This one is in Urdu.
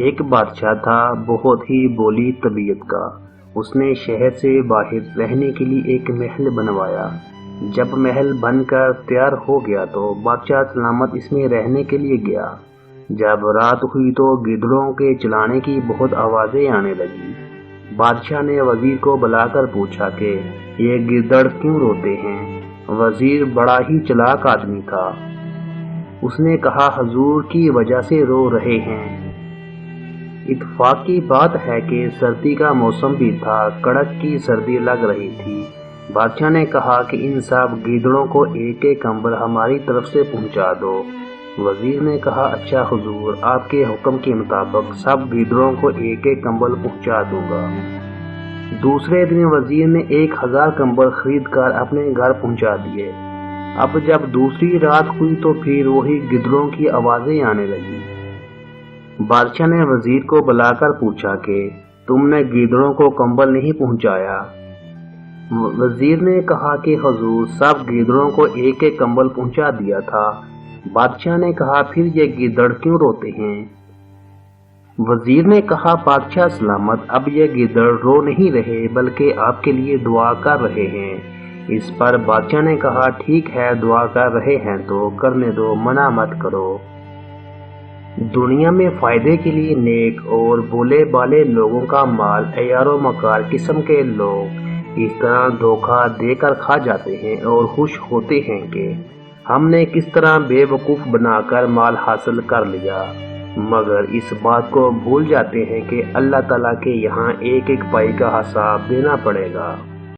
ایک بادشاہ تھا بہت ہی بولی طبیعت کا۔ اس نے شہر سے باہر رہنے کے لیے ایک محل بنوایا۔ جب محل بن کر تیار ہو گیا تو بادشاہ سلامت اس میں رہنے کے لیے گیا۔ جب رات ہوئی تو گیدڑوں کے چلانے کی بہت آوازیں آنے لگی۔ بادشاہ نے وزیر کو بلا کر پوچھا کہ یہ گیدڑ کیوں روتے ہیں؟ وزیر بڑا ہی چلاک آدمی تھا۔ اس نے کہا حضور کی وجہ سے رو رہے ہیں۔ اتفاق کی بات ہے کہ سردی کا موسم بھی تھا، کڑک کی سردی لگ رہی تھی۔ بادشاہ نے کہا کہ ان سب گیدڑوں کو ایک ایک کمبل ہماری طرف سے پہنچا دو۔ وزیر نے کہا اچھا حضور، آپ کے حکم کے مطابق سب گیدڑوں کو ایک ایک کمبل پہنچا دوں گا۔ دوسرے دن وزیر نے 1000 کمبل خرید کر اپنے گھر پہنچا دیے۔ اب جب دوسری رات ہوئی تو پھر وہی گیدڑوں کی آوازیں آنے لگی۔ بادشاہ نے وزیر کو بلا کر پوچھا کہ تم نے گیدڑوں کو کمبل نہیں پہنچایا؟ وزیر نے کہا کہ حضور سب گیدڑوں کو ایک ایک کمبل پہنچا دیا تھا۔ بادشاہ نے کہا پھر یہ گیدڑ کیوں روتے ہیں؟ وزیر نے کہا بادشاہ سلامت، اب یہ گیدڑ رو نہیں رہے بلکہ آپ کے لیے دعا کر رہے ہیں۔ اس پر بادشاہ نے کہا ٹھیک ہے، دعا کر رہے ہیں تو کرنے دو، منع مت کرو۔ دنیا میں فائدے کے لیے نیک اور بولے بالے لوگوں کا مال عیار و مکار قسم کے لوگ اس طرح دھوکہ دے کر کھا جاتے ہیں اور خوش ہوتے ہیں کہ ہم نے کس طرح بے وقوف بنا کر مال حاصل کر لیا، مگر اس بات کو بھول جاتے ہیں کہ اللہ تعالیٰ کے یہاں ایک ایک پائی کا حساب دینا پڑے گا۔